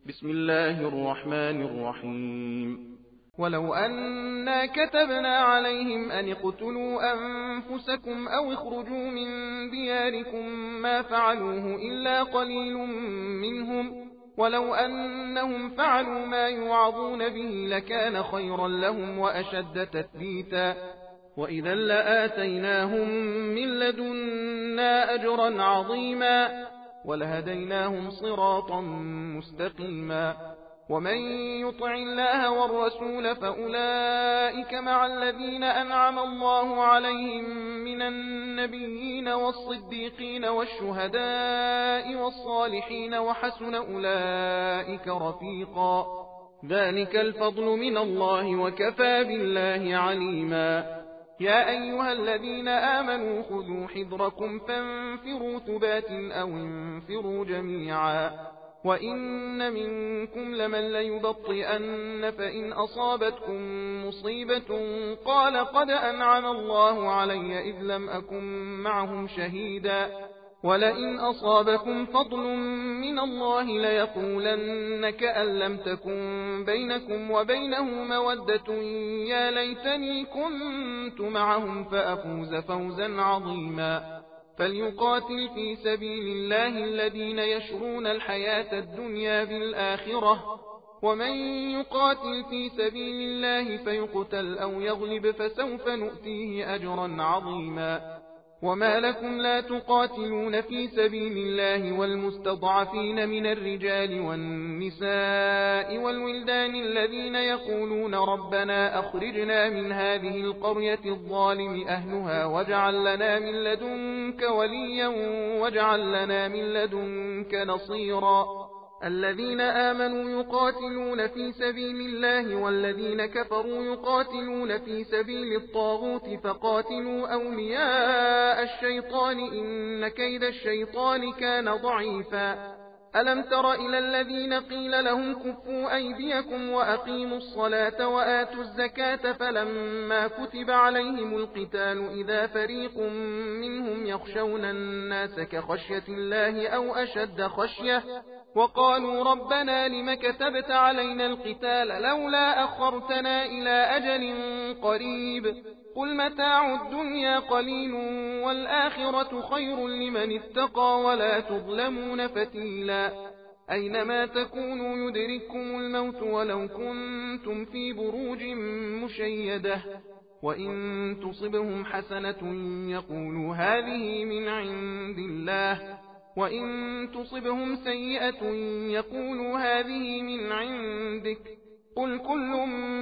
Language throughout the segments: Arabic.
بسم الله الرحمن الرحيم. ولو أنا كتبنا عليهم أن اقتلوا أنفسكم أو اخرجوا من دياركم ما فعلوه إلا قليل منهم، ولو أنهم فعلوا ما يوعظون به لكان خيرا لهم وأشد تثبيتا، وإذا لآتيناهم من لدنا أجرا عظيما ولهديناهم صراطا مستقيما. ومن يطع الله والرسول فأولئك مع الذين أنعم الله عليهم من النبيين والصديقين والشهداء والصالحين وحسن أولئك رفيقا. ذلك الفضل من الله وكفى بالله عليما. يا أيها الذين آمنوا خذوا حذركم فانفروا ثبات أو انفروا جميعا. وإن منكم لمن ليبطئن فإن أصابتكم مصيبة قال قد أنعم الله علي إذ لم أكن معهم شهيدا، ولئن أصابكم فضل من الله ليقولن كأن لم تكن بينكم وبينه مودة يا ليتني كنت معهم فأفوز فوزا عظيما. فليقاتل في سبيل الله الذين يشرون الحياة الدنيا بالآخرة، ومن يقاتل في سبيل الله فيقتل أو يغلب فسوف نؤتيه أجرا عظيما. وما لكم لا تقاتلون في سبيل الله والمستضعفين من الرجال والنساء والولدان الذين يقولون ربنا أخرجنا من هذه القرية الظالم أهلها واجعل لنا من لدنك وليا واجعل لنا من لدنك نصيرا. الذين آمنوا يقاتلون في سبيل الله والذين كفروا يقاتلون في سبيل الطاغوت فقاتلوا أولياء الشيطان إن كيد الشيطان كان ضعيفا. ألم تر إلى الذين قيل لهم كفوا أيديكم وأقيموا الصلاة وآتوا الزكاة فلما كتب عليهم القتال إذا فريق منهم يخشون الناس كخشية الله أو أشد خشية وقالوا ربنا لم كتبت علينا القتال لولا أخرتنا إلى أجل قريب قل متاع الدنيا قليل والآخرة خير لمن اتقى ولا تظلمون فتيلا. أينما تكونوا يدرككم الموت ولو كنتم في بروج مشيدة وإن تصبهم حسنة يقولوا هذه من عند الله وإن تصبهم سيئة يقولوا هذه من عندك قل كل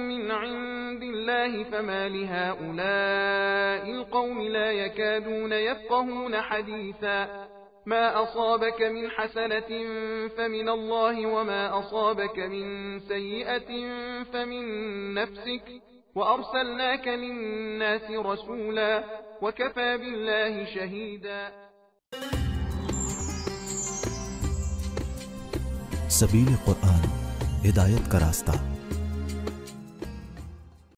من عند الله فما لهؤلاء القوم لا يكادون يفقهون حديثا. ما أصابك من حسنة فمن الله وما أصابك من سيئة فمن نفسك وأرسلناك للناس رسولا وكفى بالله شهيدا. सबील कुरान हिदायत का रास्ता।